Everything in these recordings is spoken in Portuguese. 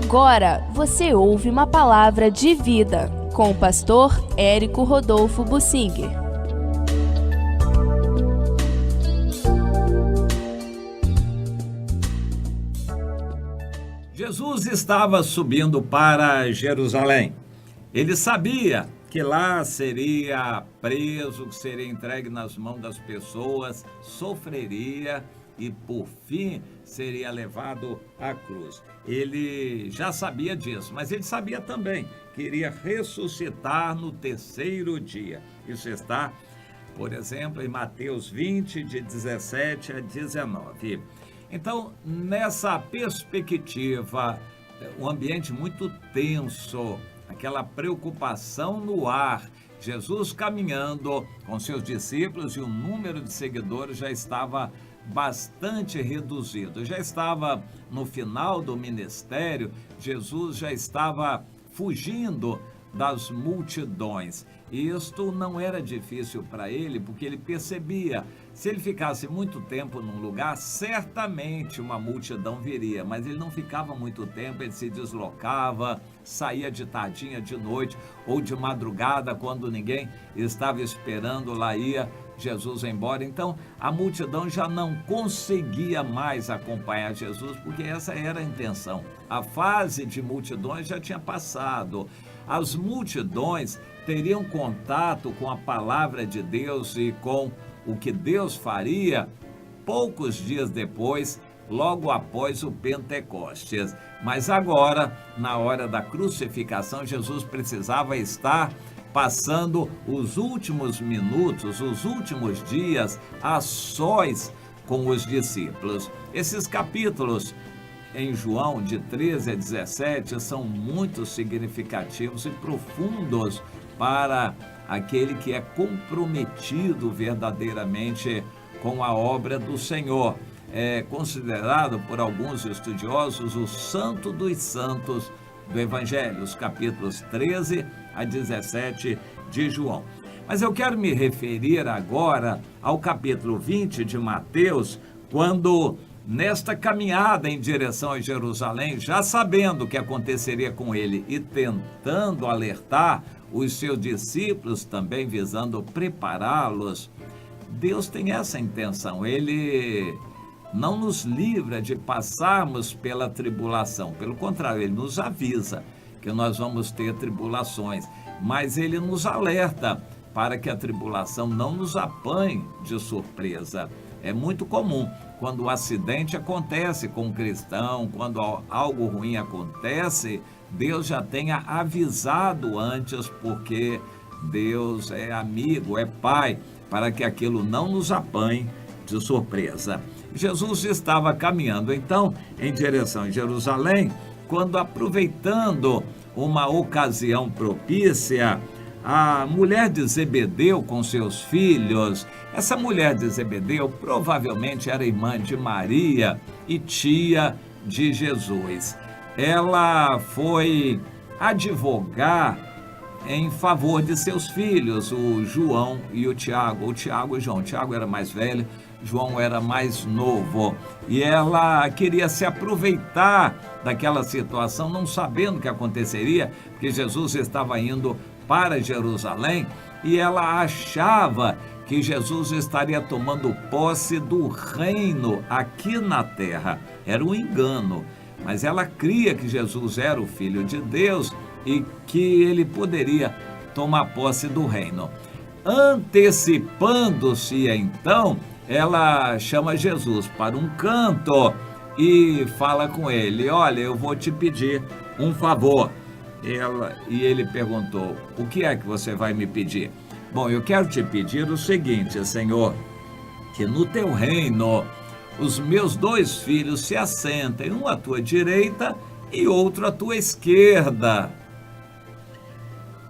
Agora você ouve uma palavra de vida com o pastor Érico Rodolfo Bussinger. Jesus estava subindo para Jerusalém. Ele sabia que lá seria preso, que seria entregue nas mãos das pessoas, sofreria e, por fim, seria levado à cruz. Ele já sabia disso, mas ele sabia também que iria ressuscitar no terceiro dia. Isso está, por exemplo, em Mateus 20, de 17 a 19. Então, nessa perspectiva, um ambiente muito tenso, aquela preocupação no ar, Jesus caminhando com seus discípulos e o número de seguidores já estava bastante reduzido. Já estava no final do ministério, Jesus já estava fugindo das multidões. E isto não era difícil para ele, porque ele percebia, se ele ficasse muito tempo num lugar, certamente uma multidão viria, mas ele não ficava muito tempo, ele se deslocava, saía de tardinha, de noite ou de madrugada, quando ninguém estava esperando, lá ia Jesus embora. Então a multidão já não conseguia mais acompanhar Jesus, porque essa era a intenção. A fase de multidões já tinha passado. As multidões teriam contato com a palavra de Deus e com o que Deus faria poucos dias depois, logo após o Pentecostes. Mas agora, na hora da crucificação, Jesus precisava estar passando os últimos minutos, os últimos dias a sós com os discípulos. Esses capítulos em João, de 13 a 17, são muito significativos e profundos para aquele que é comprometido verdadeiramente com a obra do Senhor. É considerado por alguns estudiosos o santo dos santos do Evangelho, os capítulos 13 a 17 de João. Mas eu quero me referir agora ao capítulo 20 de Mateus, quando, nesta caminhada em direção a Jerusalém, já sabendo o que aconteceria com ele e tentando alertar os seus discípulos, também visando prepará-los, Deus tem essa intenção. Ele não nos livra de passarmos pela tribulação. Pelo contrário, ele nos avisa que nós vamos ter tribulações, mas ele nos alerta para que a tribulação não nos apanhe de surpresa. É muito comum quando o acidente acontece com um cristão, quando algo ruim acontece, Deus já tenha avisado antes, porque Deus é amigo, é pai, para que aquilo não nos apanhe de surpresa. Jesus estava caminhando então em direção a Jerusalém, quando, aproveitando uma ocasião propícia, a mulher de Zebedeu com seus filhos, essa mulher de Zebedeu provavelmente era irmã de Maria e tia de Jesus. Ela foi advogar em favor de seus filhos, o João e o Tiago, ou Tiago e João. Tiago era mais velho, João era mais novo, e ela queria se aproveitar daquela situação, não sabendo o que aconteceria, porque Jesus estava indo para Jerusalém, e ela achava que Jesus estaria tomando posse do reino aqui na terra. Era um engano, mas ela cria que Jesus era o Filho de Deus e que ele poderia tomar posse do reino. Antecipando-se então, ela chama Jesus para um canto e fala com ele: olha, eu vou te pedir um favor. E ele perguntou: o que é que você vai me pedir? Bom, eu quero te pedir o seguinte, Senhor, que no teu reino os meus 2 filhos se assentem, um à tua direita e outro à tua esquerda.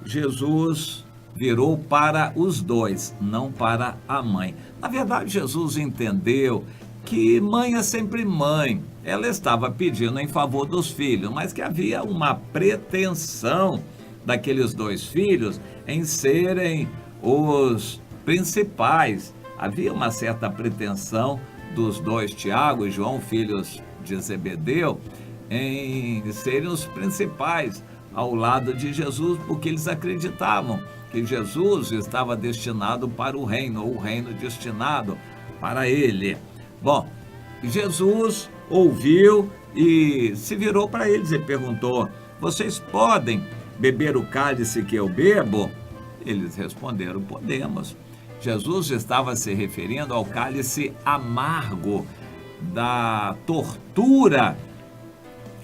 Jesus virou para os 2, não para a mãe. Na verdade, Jesus entendeu que mãe é sempre mãe. Ela estava pedindo em favor dos filhos, mas que havia uma pretensão daqueles 2 filhos em serem os principais. Havia uma certa pretensão dos 2, Tiago e João, filhos de Zebedeu, em serem os principais ao lado de Jesus, porque eles acreditavam que Jesus estava destinado para o reino, ou o reino destinado para ele. Bom, Jesus ouviu e se virou para eles e perguntou: vocês podem beber o cálice que eu bebo? Eles responderam: podemos. Jesus estava se referindo ao cálice amargo da tortura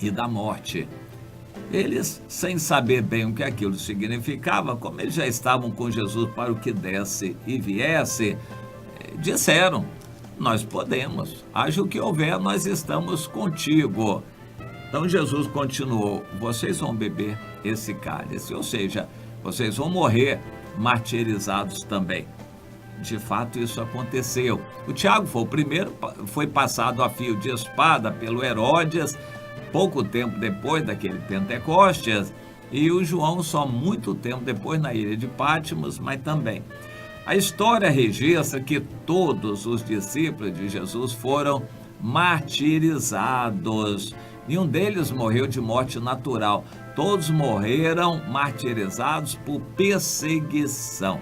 e da morte. Eles, sem saber bem o que aquilo significava, como eles já estavam com Jesus para o que desse e viesse, disseram: nós podemos, haja o que houver, nós estamos contigo. Então Jesus continuou: vocês vão beber esse cálice, ou seja, vocês vão morrer martirizados também. De fato, isso aconteceu. O Tiago foi o primeiro, foi passado a fio de espada pelo Herodes, pouco tempo depois daquele Pentecostes, e o João só muito tempo depois na ilha de Patmos, mas também. A história registra que todos os discípulos de Jesus foram martirizados. Nenhum deles morreu de morte natural. Todos morreram martirizados por perseguição.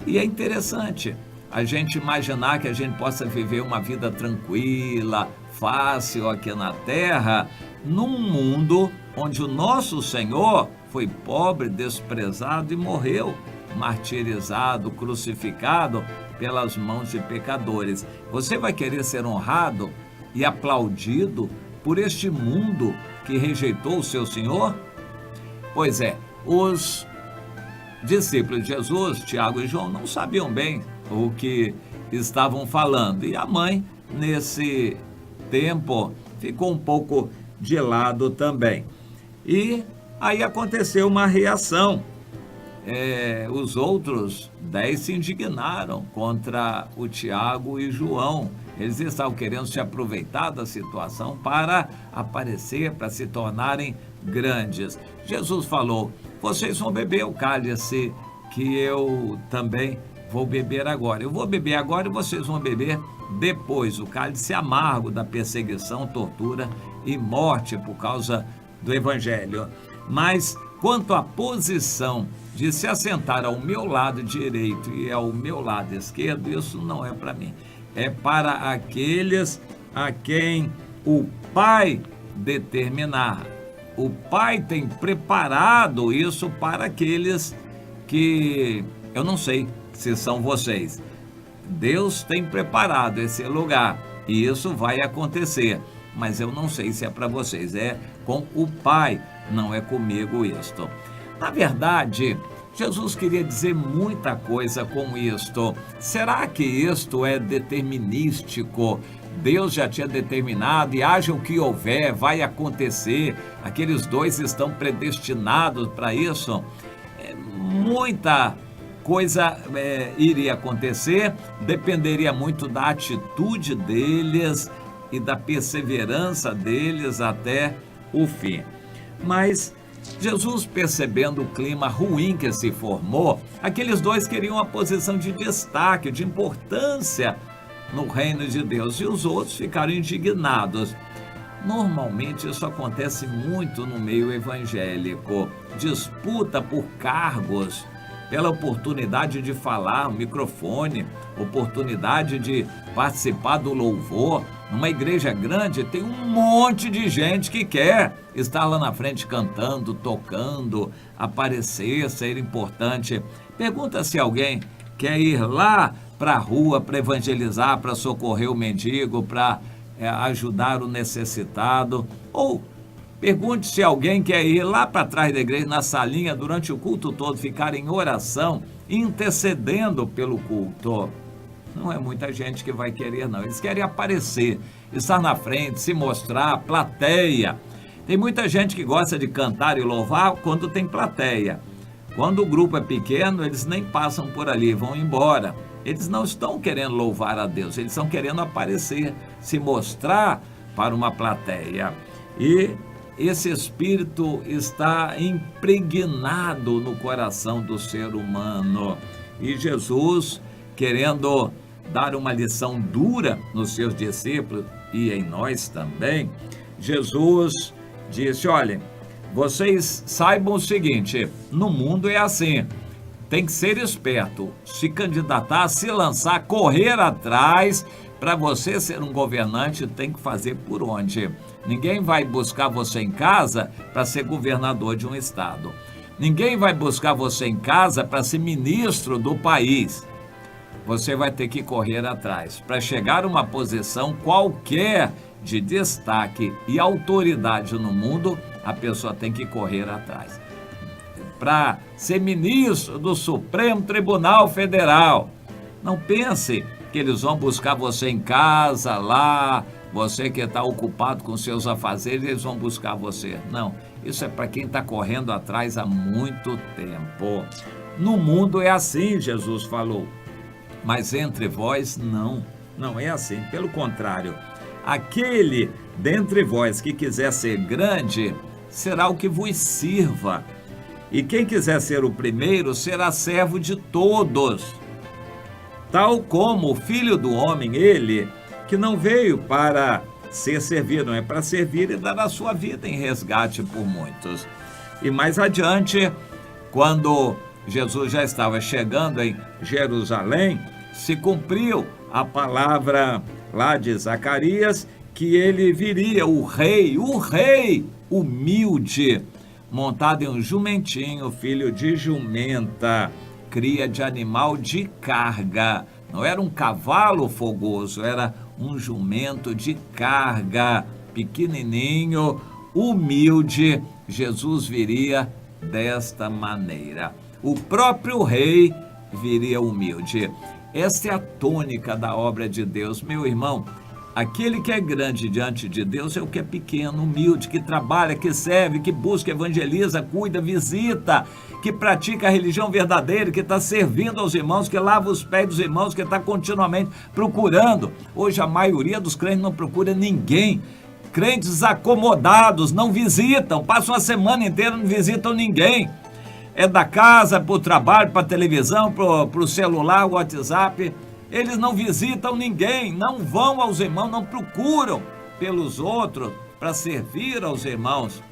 E é interessante a gente imaginar que a gente possa viver uma vida tranquila, fácil aqui na terra, num mundo onde o nosso Senhor foi pobre, desprezado e morreu martirizado, crucificado pelas mãos de pecadores. Você vai querer ser honrado e aplaudido por este mundo que rejeitou o seu Senhor? Pois é, os discípulos de Jesus, Tiago e João, não sabiam bem o que estavam falando. E a mãe, nesse tempo, ficou um pouco de lado também. E aí aconteceu uma reação. Os outros 10 se indignaram contra o Tiago e João. Eles estavam querendo se aproveitar da situação para aparecer, para se tornarem grandes. Jesus falou: vocês vão beber o cálice que eu também vou beber agora. Eu vou beber agora e vocês vão beber depois, o cálice amargo da perseguição, tortura e morte por causa do Evangelho. Mas quanto à posição de se assentar ao meu lado direito e ao meu lado esquerdo, isso não é para mim. É para aqueles a quem o Pai determinar. O Pai tem preparado isso para aqueles que, eu não sei se são vocês. Deus tem preparado esse lugar e isso vai acontecer, mas eu não sei se é para vocês. É com o Pai, não é comigo isto. Na verdade, Jesus queria dizer muita coisa com isto. Será que isto é determinístico? Deus já tinha determinado e haja o que houver, vai acontecer. Aqueles dois estão predestinados para isso. Muita coisa iria acontecer, dependeria muito da atitude deles e da perseverança deles até o fim. Mas Jesus, percebendo o clima ruim que se formou, aqueles dois queriam uma posição de destaque, de importância no reino de Deus, e os outros ficaram indignados. Normalmente isso acontece muito no meio evangélico, disputa por cargos, pela oportunidade de falar no microfone, oportunidade de participar do louvor. Numa igreja grande tem um monte de gente que quer estar lá na frente cantando, tocando, aparecer, ser importante. Pergunta se alguém quer ir lá para a rua para evangelizar, para socorrer o mendigo, para ajudar o necessitado. Ou pergunte se alguém quer ir lá para trás da igreja, na salinha, durante o culto todo, ficar em oração, intercedendo pelo culto. Não é muita gente que vai querer, não. Eles querem aparecer, estar na frente, se mostrar, plateia. Tem muita gente que gosta de cantar e louvar quando tem plateia. Quando o grupo é pequeno, eles nem passam por ali, vão embora. Eles não estão querendo louvar a Deus, eles estão querendo aparecer, se mostrar para uma plateia. E esse espírito está impregnado no coração do ser humano. E Jesus, querendo dar uma lição dura nos seus discípulos e em nós também, Jesus disse: olhem, vocês saibam o seguinte, no mundo é assim, tem que ser esperto, se candidatar, se lançar, correr atrás. Para você ser um governante, tem que fazer por onde? Ninguém vai buscar você em casa para ser governador de um estado. Ninguém vai buscar você em casa para ser ministro do país. Você vai ter que correr atrás. Para chegar a uma posição qualquer de destaque e autoridade no mundo, a pessoa tem que correr atrás. Para ser ministro do Supremo Tribunal Federal, não pense que eles vão buscar você em casa, lá, você que está ocupado com seus afazeres, eles vão buscar você. Não, isso é para quem está correndo atrás há muito tempo. No mundo é assim, Jesus falou, mas entre vós não é assim. Pelo contrário, aquele dentre vós que quiser ser grande, será o que vos sirva. E quem quiser ser o primeiro, será servo de todos. Tal como o Filho do Homem, ele, que não veio para ser servido, não é para servir e dar a sua vida em resgate por muitos. E mais adiante, quando Jesus já estava chegando em Jerusalém, se cumpriu a palavra lá de Zacarias, que ele viria, o rei humilde, montado em um jumentinho, filho de jumenta, cria de animal de carga. Não era um cavalo fogoso, era um jumento de carga, pequenininho, humilde. Jesus viria desta maneira. O próprio rei viria humilde. Esta é a tônica da obra de Deus, meu irmão. Aquele que é grande diante de Deus é o que é pequeno, humilde, que trabalha, que serve, que busca, evangeliza, cuida, visita, que pratica a religião verdadeira, que está servindo aos irmãos, que lava os pés dos irmãos, que está continuamente procurando. Hoje a maioria dos crentes não procura ninguém. Crentes acomodados, não visitam, passam a semana inteira, não visitam ninguém. É da casa para o trabalho, para a televisão, para o celular, o WhatsApp. Eles não visitam ninguém, não vão aos irmãos, não procuram pelos outros para servir aos irmãos.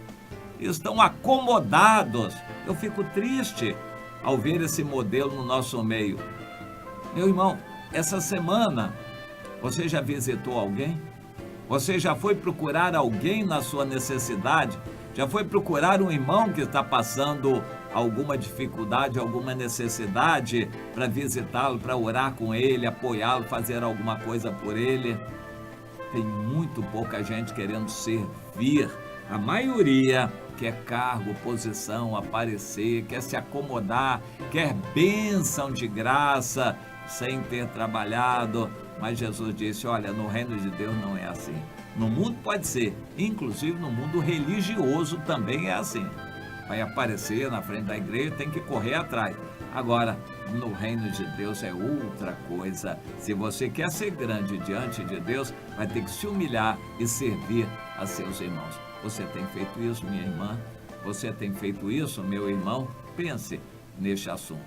Estão acomodados. Eu fico triste ao ver esse modelo no nosso meio. Meu irmão, essa semana, você já visitou alguém? Você já foi procurar alguém na sua necessidade? Já foi procurar um irmão que está passando alguma dificuldade, alguma necessidade, para visitá-lo, para orar com ele, apoiá-lo, fazer alguma coisa por ele? Tem muito pouca gente querendo servir. A maioria quer cargo, posição, aparecer, quer se acomodar, quer bênção de graça, sem ter trabalhado. Mas Jesus disse, olha, no reino de Deus não é assim. No mundo pode ser, inclusive no mundo religioso também é assim. Vai aparecer na frente da igreja, tem que correr atrás. Agora, no reino de Deus é outra coisa. Se você quer ser grande diante de Deus, vai ter que se humilhar e servir a seus irmãos. Você tem feito isso, minha irmã? Você tem feito isso, meu irmão? Pense neste assunto.